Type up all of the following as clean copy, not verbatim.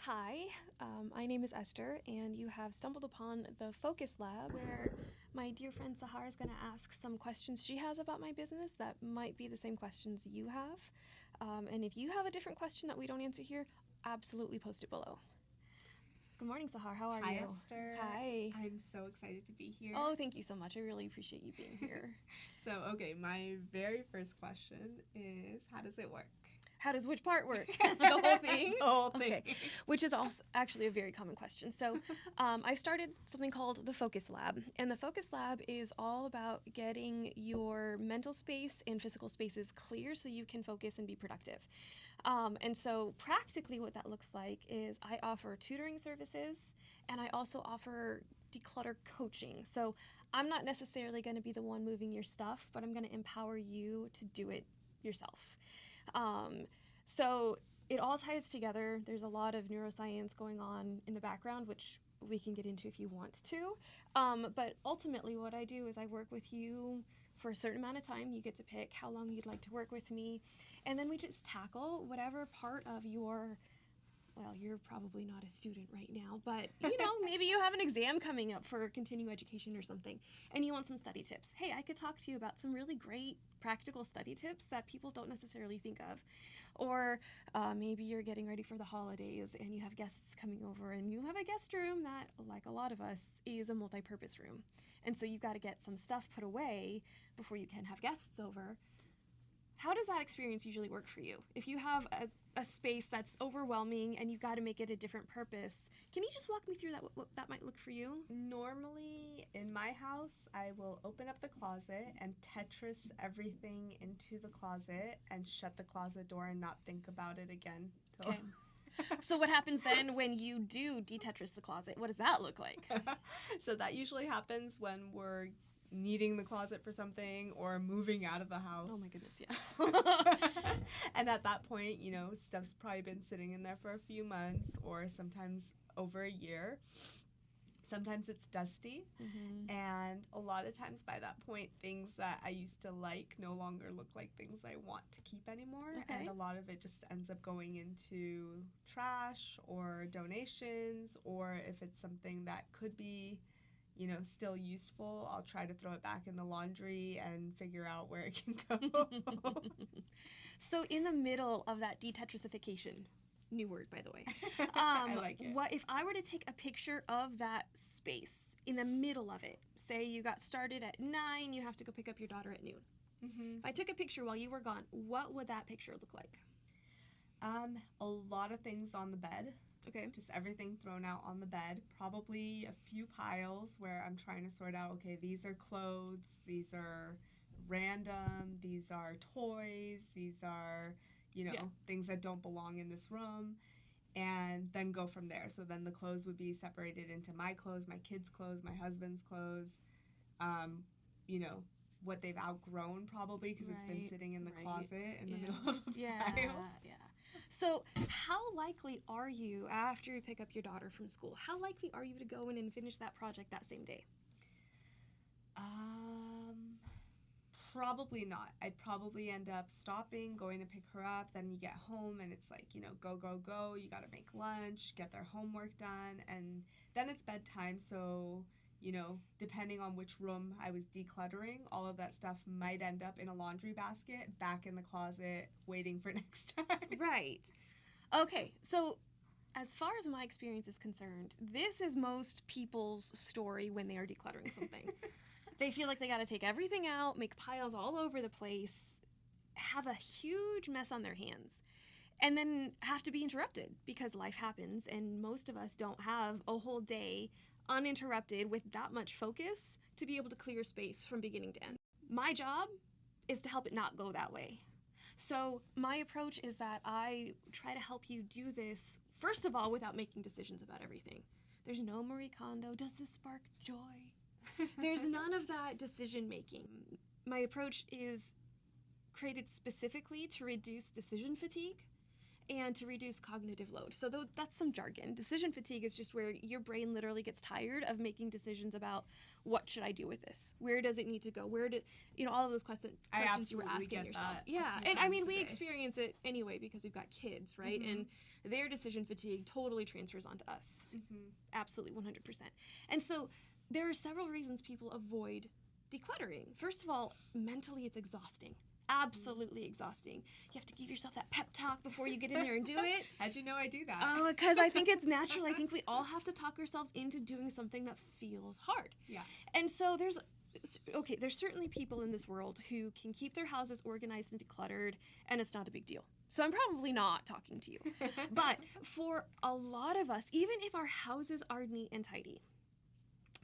Hi, my name is Esther, and you have stumbled upon the Focus Lab where my dear friend Sahar is going to ask some questions she has about my business that might be the same questions you have. And if you have a different question that we don't answer here, absolutely post it below. Good morning, Sahar. How are Hi, you? Esther. Hi. I'm so excited to be here. Oh, thank you so much. I really appreciate you being here. Okay, my very first question is, how does it work? How does which part work? The whole thing? The whole thing. Okay, which is also actually a very common question. So I started something called the Focus Lab, and the Focus Lab is all about getting your mental space and physical spaces clear so you can focus and be productive. And so practically what that looks like is I offer tutoring services, and I also offer declutter coaching. So I'm not necessarily going to be the one moving your stuff, but I'm going to empower you to do it yourself. So it all ties together. There's a lot of neuroscience going on in the background, which we can get into if you want to. But ultimately, what I do is I work with you for a certain amount of time. You get to pick how long you'd like to work with me. And then we just tackle whatever part of your, well, you're probably not a student right now, but maybe you have an exam coming up for continuing education or something, and you want some study tips. Hey, I could talk to you about some really great practical study tips that people don't necessarily think of. Or maybe you're getting ready for the holidays and you have guests coming over, and you have a guest room that, like a lot of us, is a multi-purpose room. And so you've got to get some stuff put away before you can have guests over. How does that experience usually work for you? If you have a space that's overwhelming and you've got to make it a different purpose, can you just walk me through that, what that might look for you? Normally, in my house, I will open up the closet and Tetris everything into the closet and shut the closet door and not think about it again. Okay. So what happens then when you do de-Tetris the closet? What does that look like? So that usually happens when we're needing the closet for something or moving out of the house. Oh my goodness, yes. And at that point, stuff's probably been sitting in there for a few months or sometimes over a year. Sometimes it's dusty. Mm-hmm. And a lot of times by that point, things that I used to like no longer look like things I want to keep anymore. Okay. And a lot of it just ends up going into trash or donations, or if it's something that could be still useful, I'll try to throw it back in the laundry and figure out where it can go. So in the middle of that de-Tetrisification, new word by the way, I like it. What if I were to take a picture of that space in the middle of it? Say you got started at 9, you have to go pick up your daughter at noon. Mm-hmm. If I took a picture while you were gone, what would that picture look like? A lot of things on the bed. Okay. Just everything thrown out on the bed. Probably a few piles where I'm trying to sort out, okay, these are clothes, these are random, these are toys, these are, things that don't belong in this room, and then go from there. So then the clothes would be separated into my clothes, my kids' clothes, my husband's clothes, what they've outgrown probably because it's been sitting in the closet in the middle of a pile. Yeah. So how likely are you, after you pick up your daughter from school, how likely are you to go in and finish that project that same day? Probably not. I'd probably end up stopping, going to pick her up, then you get home and it's like, go, go, go. You got to make lunch, get their homework done, and then it's bedtime. So, depending on which room I was decluttering, all of that stuff might end up in a laundry basket, back in the closet, waiting for next time. Right. Okay, so as far as my experience is concerned, this is most people's story when they are decluttering something. They feel like they got to take everything out, make piles all over the place, have a huge mess on their hands, and then have to be interrupted because life happens, and most of us don't have a whole day uninterrupted with that much focus to be able to clear space from beginning to end. My job is to help it not go that way. So my approach is that I try to help you do this, first of all, without making decisions about everything. There's no Marie Kondo, does this spark joy? There's none of that decision making. My approach is created specifically to reduce decision fatigue and to reduce cognitive load. So that's some jargon. Decision fatigue is just where your brain literally gets tired of making decisions about what should I do with this? Where does it need to go? Where did, all of those questions you were asking yourself. Yeah. And I mean, we experience it anyway because we've got kids, right? And their decision fatigue totally transfers onto us. Absolutely, 100%. And so there are several reasons people avoid decluttering. First of all, mentally it's exhausting. Absolutely exhausting. You have to give yourself that pep talk before you get in there and do it. How'd you know I do that? Because I think it's natural. I think we all have to talk ourselves into doing something that feels hard. Yeah. And so there's certainly people in this world who can keep their houses organized and decluttered, and it's not a big deal. So I'm probably not talking to you. But for a lot of us, even if our houses are neat and tidy,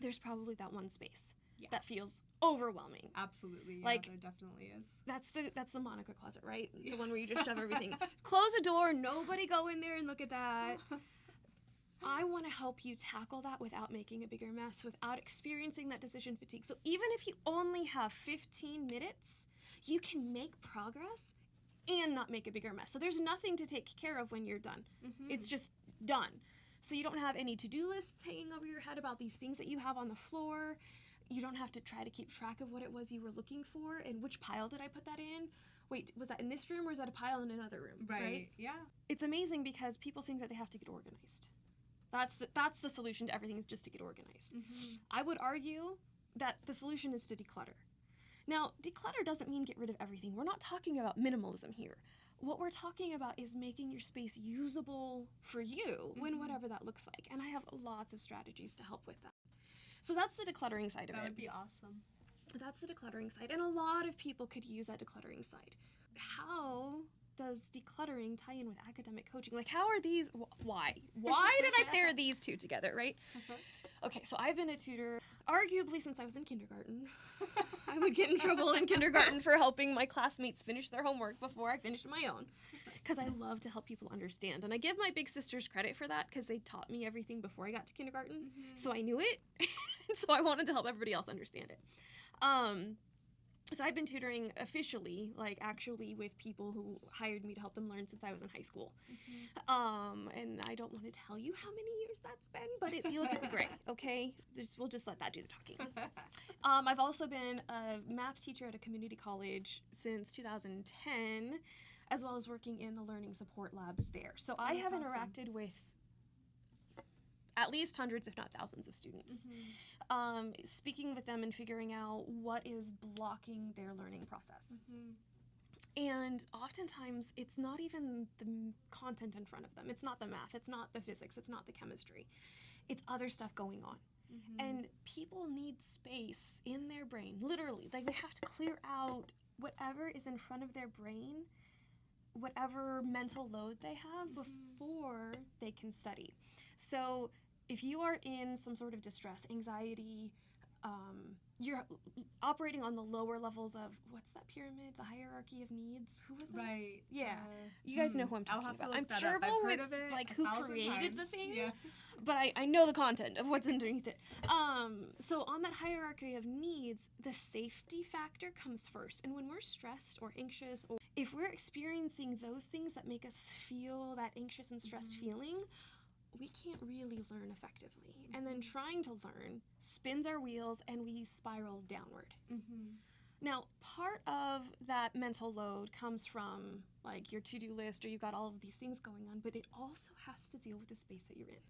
there's probably that one space that feels overwhelming. Absolutely. Yeah, like, there definitely is. That's the Monica closet, right? The one where you just shove everything. Close a door, nobody go in there and look at that. I want to help you tackle that without making a bigger mess, without experiencing that decision fatigue. So even if you only have 15 minutes, you can make progress and not make a bigger mess. So there's nothing to take care of when you're done. It's just done. So you don't have any to-do lists hanging over your head about these things that you have on the floor. You don't have to try to keep track of what it was you were looking for and which pile did I put that in? Wait, was that in this room or is that a pile in another room? Right? Yeah. It's amazing because people think that they have to get organized. That's the solution to everything, is just to get organized. I would argue that the solution is to declutter. Now, declutter doesn't mean get rid of everything. We're not talking about minimalism here. What we're talking about is making your space usable for you, when whatever that looks like. And I have lots of strategies to help with that. So that's the decluttering side of it. That would be awesome. That's the decluttering side. And a lot of people could use that decluttering side. How does decluttering tie in with academic coaching? Like, how are these, why? Why did I pair these two together, right? Okay, so I've been a tutor arguably since I was in kindergarten. I would get in trouble in kindergarten for helping my classmates finish their homework before I finished my own, because I love to help people understand. And I give my big sisters credit for that because they taught me everything before I got to kindergarten, so I knew it, and so I wanted to help everybody else understand it. So I've been tutoring officially, like actually with people who hired me to help them learn since I was in high school. And I don't want to tell you how many years that's been, but you look at the gray, okay? We'll just let that do the talking. I've also been a math teacher at a community college since 2010, as well as working in the learning support labs there. So I have interacted with at least hundreds, if not thousands, of students, speaking with them and figuring out what is blocking their learning process. And oftentimes, it's not even the content in front of them. It's not the math. It's not the physics. It's not the chemistry. It's other stuff going on. And people need space in their brain, literally. Like, they have to clear out whatever is in front of their brain, whatever mental load they have, before they can study. So if you are in some sort of distress, anxiety, you're operating on the lower levels of, what's that pyramid? The hierarchy of needs? Who was that? Right. Yeah. You guys know who I'm talking about. I'm terrible with like who created the thing, but I know the content of what's underneath it. So on that hierarchy of needs, the safety factor comes first. And when we're stressed or anxious, or if we're experiencing those things that make us feel that anxious and stressed feeling, we can't really learn effectively. And then trying to learn spins our wheels and we spiral downward. Now, part of that mental load comes from like your to-do list, or you've got all of these things going on, but it also has to deal with the space that you're in.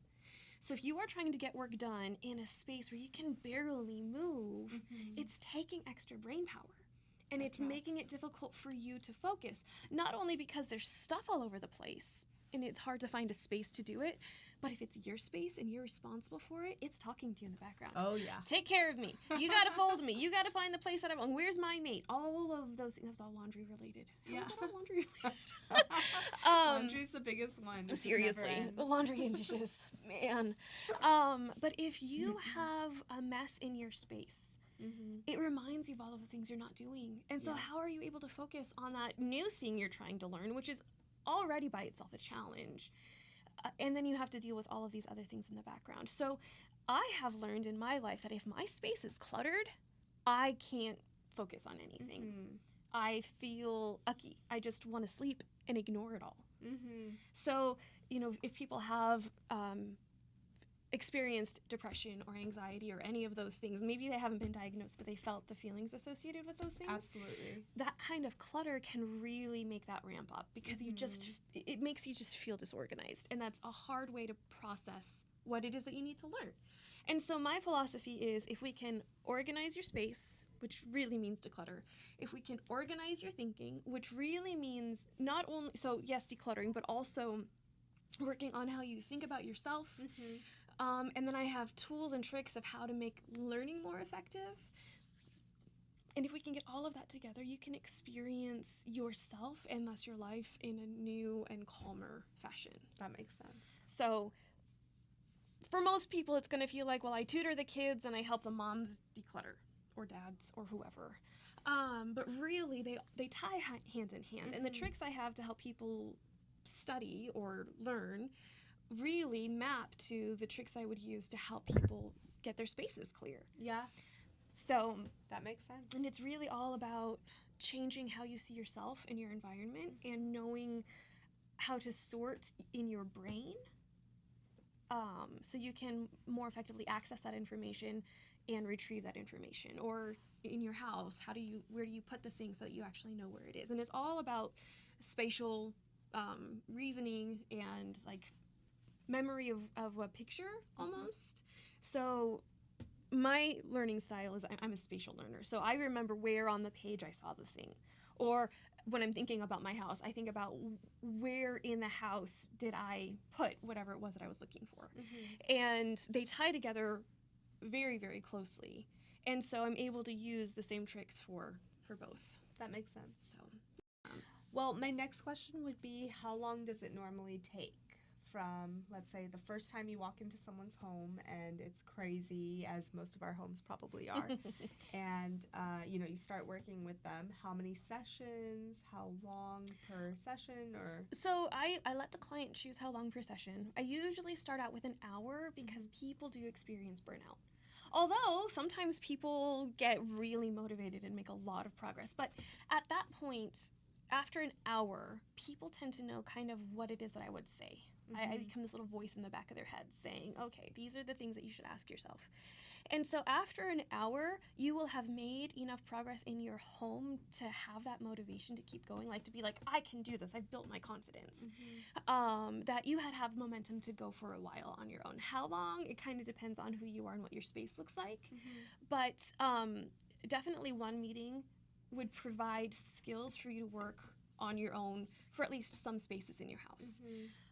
So if you are trying to get work done in a space where you can barely move, it's taking extra brain power. And it's making it difficult for you to focus, not only because there's stuff all over the place and it's hard to find a space to do it, but if it's your space and you're responsible for it, it's talking to you in the background. Oh, yeah. Take care of me. You got to fold me. You got to find the place that I belong. Where's my mate? All of those things. That was all laundry related. How is that all laundry related? Laundry's the biggest one. Seriously. Laundry and dishes. Man. But if you have a mess in your space, it reminds you of all of the things you're not doing. And so how are you able to focus on that new thing you're trying to learn, which is already by itself a challenge? And then you have to deal with all of these other things in the background. So I have learned in my life that if my space is cluttered, I can't focus on anything. I feel ucky. I just want to sleep and ignore it all. Mm-hmm. So, if people have experienced depression or anxiety or any of those things, maybe they haven't been diagnosed, but they felt the feelings associated with those things. Absolutely. That kind of clutter can really make that ramp up because it makes you just feel disorganized. And that's a hard way to process what it is that you need to learn. And so my philosophy is, if we can organize your space, which really means declutter, if we can organize your thinking, which really means not only, so yes, decluttering, but also working on how you think about yourself. And then I have tools and tricks of how to make learning more effective. And if we can get all of that together, you can experience yourself and thus your life in a new and calmer fashion. That makes sense. So for most people, it's going to feel like, well, I tutor the kids and I help the moms declutter, or dads, or whoever. But really, they tie hand in hand. And the tricks I have to help people study or learn really map to the tricks I would use to help people get their spaces clear. Yeah. So that makes sense. And it's really all about changing how you see yourself and your environment and knowing how to sort in your brain so you can more effectively access that information and retrieve that information. Or in your house, where do you put the things so that you actually know where it is? And it's all about spatial reasoning and like memory of a picture almost. So my learning style is I'm a spatial learner. So I remember where on the page I saw the thing. Or when I'm thinking about my house, I think about where in the house did I put whatever it was that I was looking for. And they tie together very, very closely. And so I'm able to use the same tricks for both. That makes sense. So, well, my next question would be, how long does it normally take from, let's say, the first time you walk into someone's home and it's crazy, as most of our homes probably are, and you start working with them? How many sessions? How long per session? Or so I let the client choose how long per session. I usually start out with an hour because people do experience burnout. Although sometimes people get really motivated and make a lot of progress. But at that point, after an hour, people tend to know kind of what it is that I would say. I become this little voice in the back of their head saying, okay, these are the things that you should ask yourself. And so after an hour, you will have made enough progress in your home to have that motivation to keep going, like to be like, I can do this. I've built my confidence. That you have momentum to go for a while on your own. How long? It kind of depends on who you are and what your space looks like. But definitely one meeting would provide skills for you to work on your own for at least some spaces in your house.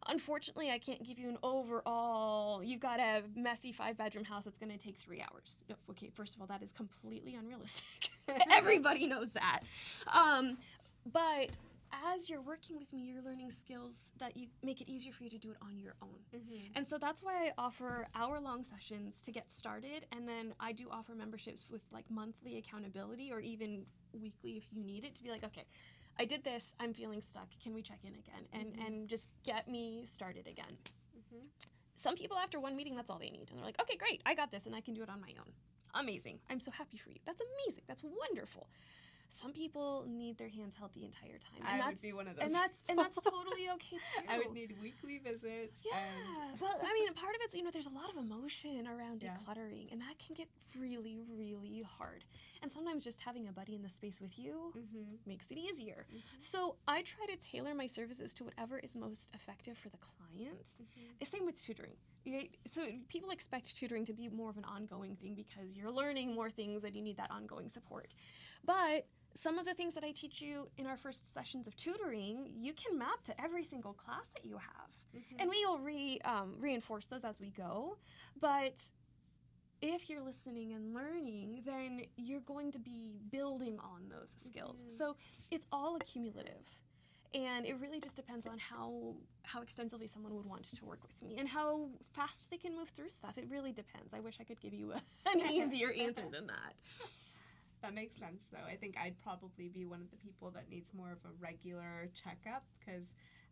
Unfortunately, I can't give you an overall, you've got a messy 5-bedroom house that's going to take 3 hours. Okay, first of all, that is completely unrealistic. Everybody knows that. But as you're working with me, you're learning skills that you make it easier for you to do it on your own. And so that's why I offer hour-long sessions to get started, and then I do offer memberships with like monthly accountability or even weekly if you need it, to be like, okay, I did this, I'm feeling stuck, can we check in again? And just get me started again. Some people after one meeting, that's all they need. And they're like, okay, great, I got this and I can do it on my own. Amazing. I'm so happy for you. That's amazing. That's wonderful. Some people need their hands held the entire time. And I would be one of those. And that's totally okay too. I would need weekly visits. Yeah. Well, I mean, part of it's, there's a lot of emotion around decluttering, and that can get really, really hard. And sometimes just having a buddy in the space with you makes it easier. So I try to tailor my services to whatever is most effective for the client. Same with tutoring. So people expect tutoring to be more of an ongoing thing because you're learning more things and you need that ongoing support. But some of the things that I teach you in our first sessions of tutoring, you can map to every single class that you have. And we will reinforce those as we go. But if you're listening and learning, then you're going to be building on those skills. So it's all accumulative. And it really just depends on how extensively someone would want to work with me and how fast they can move through stuff. It really depends. I wish I could give you an easier answer than that. That makes sense, though. I think I'd probably be one of the people that needs more of a regular checkup, because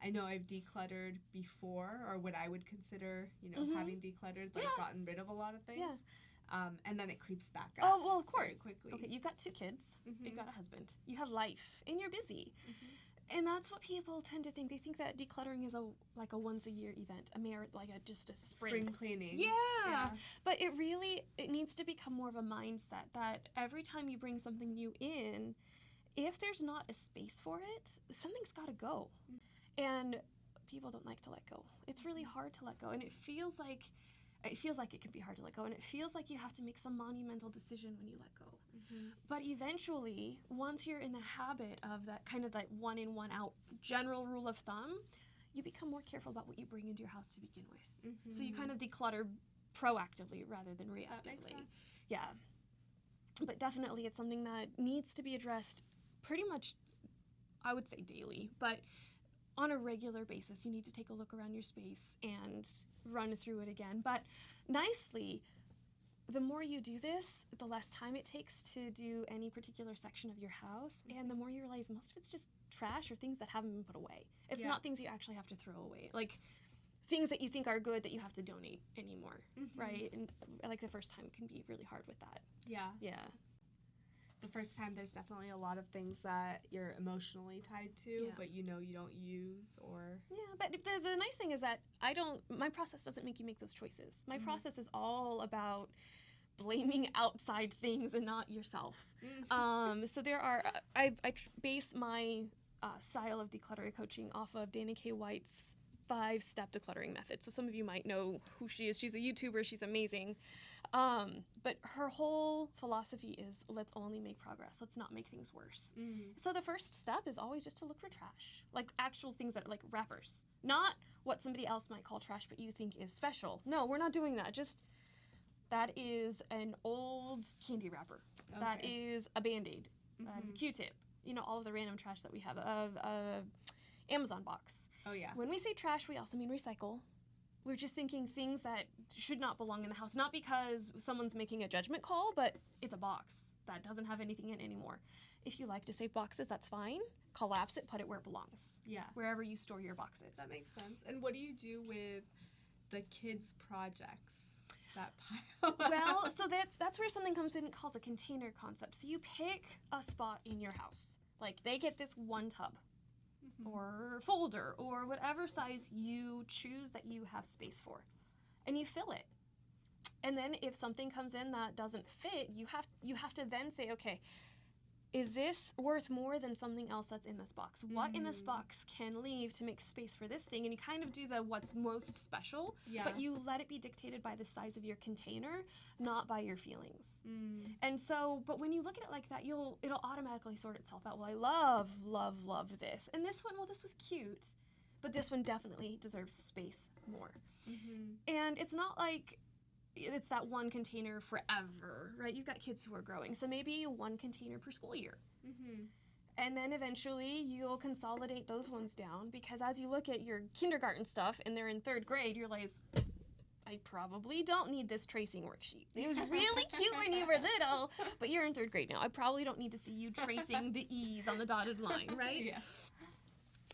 I know I've decluttered before, or what I would consider, having decluttered, like gotten rid of a lot of things. And then it creeps back up. Oh, well, of course. Very quickly. Okay, you've got 2 kids, you've got a husband, you have life, and you're busy. And that's what people tend to think. They think that decluttering is a once a year event, just a sprint. Spring cleaning. Yeah. But it needs to become more of a mindset that every time you bring something new in, if there's not a space for it, something's got to go. And people don't like to let go. It's really hard to let go, and it feels like it can be hard to let go, and it feels like you have to make some monumental decision when you let go. But eventually, once you're in the habit of that kind of that one in, one out general rule of thumb, you become more careful about what you bring into your house to begin with. So you kind of declutter proactively rather than reactively. That makes sense. Yeah. But definitely it's something that needs to be addressed pretty much, I would say daily, but on a regular basis. You need to take a look around your space and run through it again. But nicely, the more you do this, the less time it takes to do any particular section of your house, and the more you realize most of it's just trash or things that haven't been put away. It's not things you actually have to throw away. Like things that you think are good that you have to donate anymore, right? And like the first time can be really hard with that. Yeah. Yeah. The first time, there's definitely a lot of things that you're emotionally tied to, but you don't use or... Yeah, but the nice thing is that my process doesn't make you make those choices. My process is all about blaming outside things and not yourself. So there are, I base my style of decluttering coaching off of Dana K. White's 5-step decluttering method. So some of you might know who she is. She's a YouTuber. She's amazing. But her whole philosophy is let's only make progress. Let's not make things worse. So the first step is always just to look for trash, like actual things that like wrappers, not what somebody else might call trash, but you think is special. No, we're not doing that. Just that is an old candy wrapper. Okay. That is a Band-Aid. That is a Q-tip. All of the random trash that we have. Amazon box. Oh, yeah. When we say trash, we also mean recycle. We're just thinking things that should not belong in the house, not because someone's making a judgment call, but it's a box that doesn't have anything in anymore. If you like to save boxes, that's fine. Collapse it, put it where it belongs. Yeah. Wherever you store your boxes. That makes sense. And what do you do with the kids' projects? That pile? Well, so that's where something comes in called the container concept. So you pick a spot in your house. Like they get this one tub. Or folder, or whatever size you choose that you have space for, and you fill it. And then if something comes in that doesn't fit, you have to then say, okay, is this worth more than something else that's in this box? What in this box can leave to make space for this thing? And you kind of do the what's most special, but you let it be dictated by the size of your container, not by your feelings. And so, but when you look at it like that, it'll automatically sort itself out. Well, I love this. And this one, well, this was cute, but this one definitely deserves space more. And it's not like it's that one container forever, right? You've got kids who are growing, so maybe one container per school year. And then eventually you'll consolidate those ones down, because as you look at your kindergarten stuff and they're in 3rd grade, you're like, I probably don't need this tracing worksheet. It was really cute when you were little, but you're in 3rd grade now. I probably don't need to see you tracing the E's on the dotted line, right? Yeah.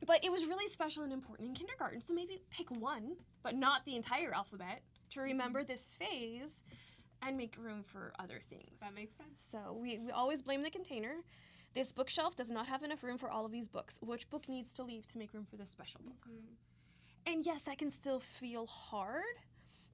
But it was really special and important in kindergarten, so maybe pick one, but not the entire alphabet, to remember this phase and make room for other things. That makes sense. So we always blame the container. This bookshelf does not have enough room for all of these books. Which book needs to leave to make room for this special book? And yes, that can still feel hard,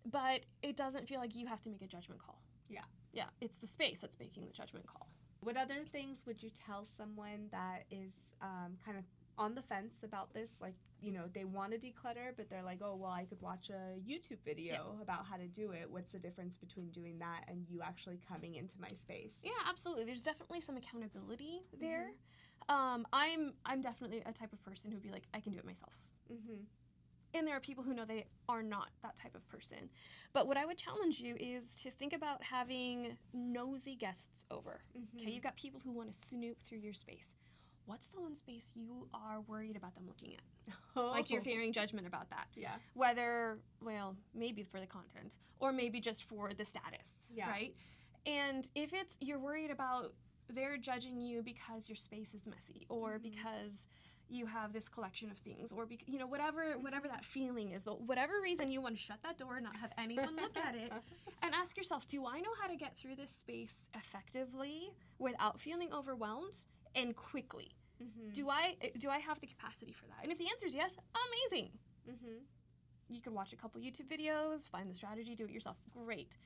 but it doesn't feel like you have to make a judgment call. Yeah, it's the space that's making the judgment call. What other things would you tell someone that is kind of on the fence about this? Like, they want to declutter, but they're like, oh, well, I could watch a YouTube video about how to do it. What's the difference between doing that and you actually coming into my space? Yeah, absolutely. There's definitely some accountability there. I'm definitely a type of person who'd be like, I can do it myself. And there are people who know they are not that type of person. But what I would challenge you is to think about having nosy guests over. Okay, you've got people who want to snoop through your space. What's the one space you are worried about them looking at? Like you're fearing judgment about that. Yeah. Whether, well, maybe for the content or maybe just for the status, right? And if you're worried about they're judging you because your space is messy or because you have this collection of things or, whatever that feeling is, whatever reason you want to shut that door and not have anyone look at it and ask yourself, do I know how to get through this space effectively without feeling overwhelmed and quickly? Do I have the capacity for that? And if the answer is yes, amazing. You can watch a couple YouTube videos, find the strategy, do it yourself. Great.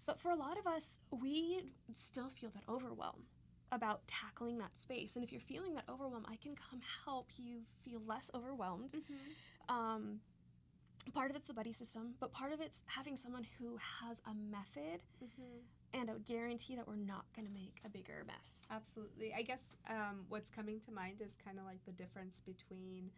But for a lot of us, we still feel that overwhelm about tackling that space. And if you're feeling that overwhelm, I can come help you feel less overwhelmed. Part of it's the buddy system, but part of it's having someone who has a method and a guarantee that we're not going to make a bigger mess. Absolutely. I guess what's coming to mind is kind of like the difference between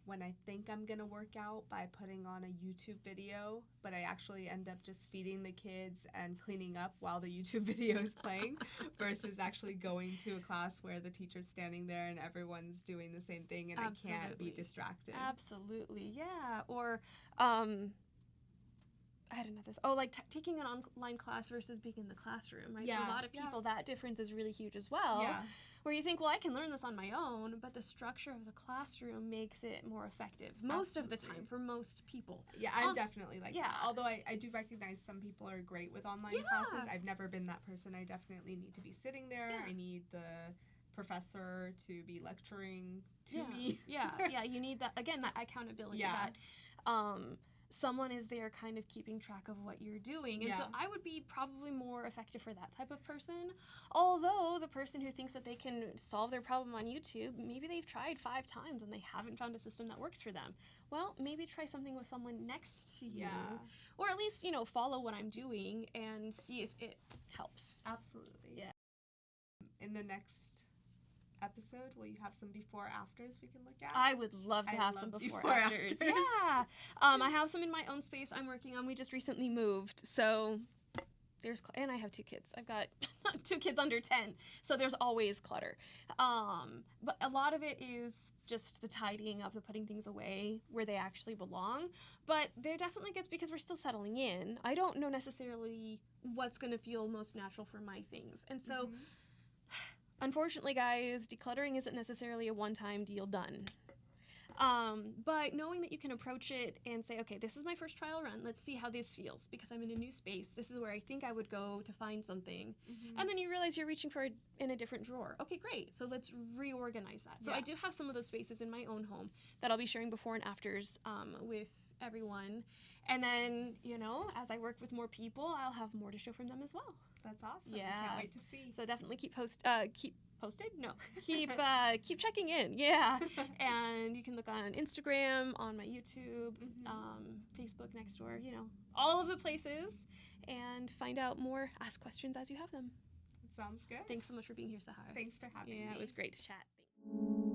when I think I'm going to work out by putting on a YouTube video, but I actually end up just feeding the kids and cleaning up while the YouTube video is playing versus actually going to a class where the teacher's standing there and everyone's doing the same thing and I can't be distracted. Absolutely, yeah. Or I had another, like taking an online class versus being in the classroom, right? For a lot of people, that difference is really huge as well. Where you think, well, I can learn this on my own, but the structure of the classroom makes it more effective most of the time for most people. Yeah, I'm definitely like that. Although I do recognize some people are great with online classes. I've never been that person. I definitely need to be sitting there. I need the professor to be lecturing to me. You need that, again, that accountability. That someone is there kind of keeping track of what you're doing. And so I would be probably more effective for that type of person. Although the person who thinks that they can solve their problem on YouTube, maybe they've tried 5 times and they haven't found a system that works for them. Well, maybe try something with someone next to you. Or at least, follow what I'm doing and see if it helps. Absolutely. Yeah. In the next episode, will you have some before afters we can look at? I would love to have some before afters. Yeah. I have some in my own space I'm working on. We just recently moved, so and I have 2 kids. I've got 2 kids under 10, so there's always clutter. But a lot of it is just the tidying up, the putting things away where they actually belong. But there definitely gets, because we're still settling in, I don't know necessarily what's going to feel most natural for my things. And so unfortunately, guys, decluttering isn't necessarily a one-time deal done. But knowing that you can approach it and say, okay, this is my first trial run. Let's see how this feels because I'm in a new space. This is where I think I would go to find something. And then you realize you're reaching for it in a different drawer. Okay, great. So let's reorganize that. So I do have some of those spaces in my own home that I'll be sharing before and afters with everyone. And then, as I work with more people, I'll have more to show from them as well. That's awesome. Yeah. I can't wait to see. So definitely keep posted? No. Keep checking in. Yeah. And you can look on Instagram, on my YouTube, Facebook, Nextdoor, all of the places, and find out more. Ask questions as you have them. Sounds good. Thanks so much for being here, Sahar. Thanks for having me. Yeah, it was great to chat. Thanks.